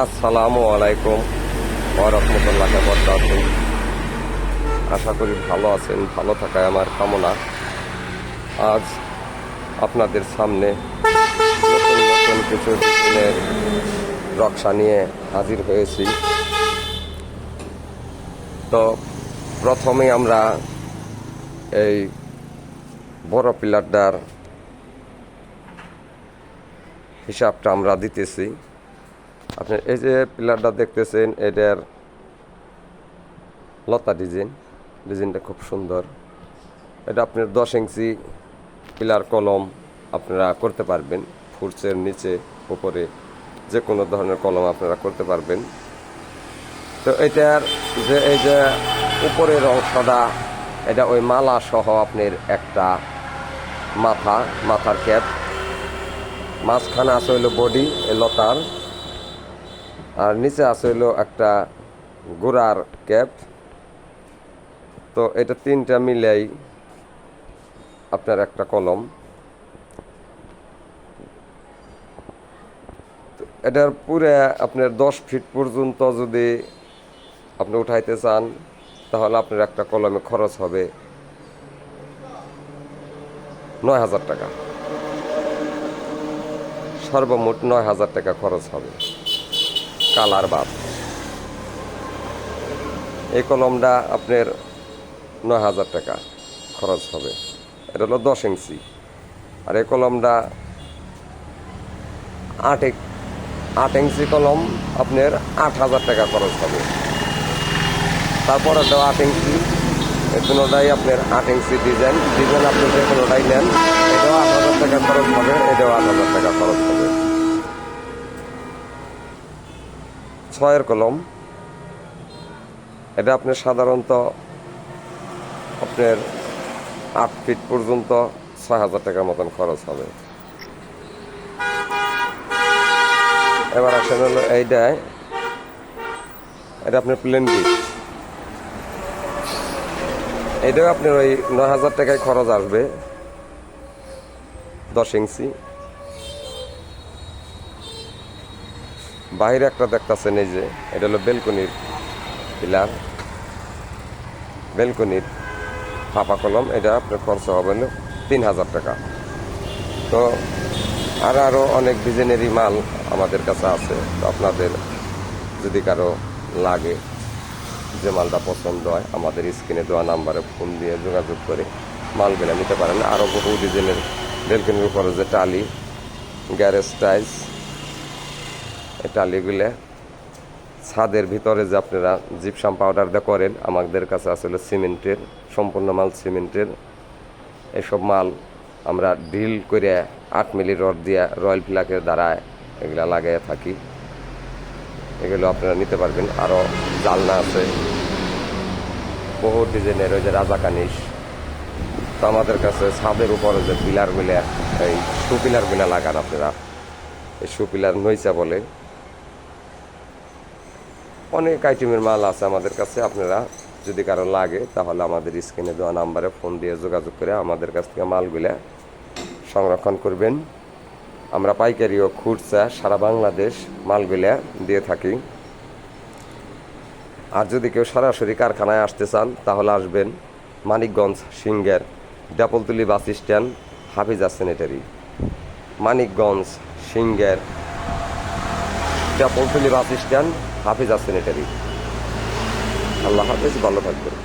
আসসালামু আলাইকুম ওয়া রাহমাতুল্লাহি ওয়া বারাকাতুহু। আশা করি ভালো আছেন, ভালো থাকায় আমার কামনা। আজ আপনাদের সামনে নতুন নতুন কিছু ডিজাইনের নকশা নিয়ে হাজির হয়েছি। তো প্রথমে আমরা এই বড় পিলারটার হিসাবটা আমরা দিতেছি। আপনি এই যে পিলারটা দেখতেছেন, এটার লতা ডিজাইনটা খুব সুন্দর। এটা আপনার 10 ইঞ্চি পিলার কলম আপনারা করতে পারবেন। ফুটসের নিচে উপরে যে কোনো ধরনের কলম আপনারা করতে পারবেন। তো এটার যে এই যে উপরের অংশটা, এটা ওই মালা সহ আপনার একটা মাথার ক্যাপ, মাঝখানে আছে হইলো বডি এই লতার, আর নিচে আছে হইলো একটা গোড়ার ক্যাপ। তো এটা তিনটা মিলাই আপনার একটা কলম। এটার পুরে আপনার 10 ফিট পর্যন্ত যদি আপনি উঠাইতে চান, তাহলে আপনার একটা কলমে খরচ হবে 9,000 টাকা। সর্বমোট 9,000 টাকা খরচ হবে কালার বাদ। এই কলমটা আপনার 9,000 টাকা খরচ হবে। এটা হলো 10 ইঞ্চি। আর এই কলমটা 8 ইঞ্চি কলম আপনার 8,000 টাকা খরচ হবে। তারপর একটা 8 ইঞ্চি, এই কোনোটাই আপনার 8 ইঞ্চি ডিজাইন আপনি যে কোনোটাই নেন, এটাও 8,000 টাকা খরচ হবে, এটাও 8,000 টাকা খরচ হবে। 6-এর কলম, এটা আপনার সাধারণত আপনার 8 ফিট পর্যন্ত 6,000 টাকার মতন খরচ হবে। এবার আসেন হলো এটা আপনার প্লেন পিস। এটাও আপনার ওই 9,000 টাকায় খরচ আসবে, 10 ইঞ্চি। বাইরে একটা দেখতেছেন এই যে, এটা হলো বেলকনির পিলার, বেলকনির ফাঁপা কলম। এটা আপনার খরচ হবে 3,000 টাকা। তো আরও অনেক ডিজাইনেরই মাল আমাদের কাছে আছে। তো আপনাদের যদি কারো লাগে, যে মালটা পছন্দ হয়, আমাদের স্ক্রিনে দেওয়া নাম্বারে ফোন দিয়ে যোগাযোগ করে মালগুলো নিতে পারেন। আরও বহু ডিজাইনের বেলকনির উপরে যে টালি, গ্যারেজ টাইলস, এই টালিগুলো ছাদের ভিতরে যে আপনারা জিপসাম পাউডার দিয়ে করেন, আমাদের কাছে আসলে সিমেন্টের, সম্পূর্ণ মাল সিমেন্টের। এসব মাল আমরা ড্রিল করে 8 মিলি রড দিয়ে রয়্যাল ফ্ল্যাগের দ্বারা এগুলা লাগাইয়া থাকি। এগুলো আপনারা নিতে পারবেন। আরও জালনা আছে বহু ডিজাইনের, ওই যে রাজা কানিস। তো আমাদের কাছে ছাদের উপরে যে পিলারগুলো, এই শু পিলারগুলো লাগান আপনারা, এই শু পিলার নইচা বলে। অনেক আইটেমের মাল আছে আমাদের কাছে। আপনারা যদি কারো লাগে, তাহলে আমাদের স্ক্রিনে দেওয়া নাম্বারে ফোন দিয়ে যোগাযোগ করে আমাদের কাছ থেকে মালগুলো সংরক্ষণ করবেন। আমরা পাইকারি ও খুচরা সারা বাংলাদেশ মালগুলো দিয়ে থাকি। আর যদি কেউ সরাসরি কারখানায় আসতে চান, তাহলে আসবেন মানিকগঞ্জ সিংহের ডাপলতুলি bus stand, Hafiza sanitary. Manikganj সিংহের ডাপলতুলি bus stand, Hafiza sanitary. Allah হাফেজ, ভালো থাকবেন।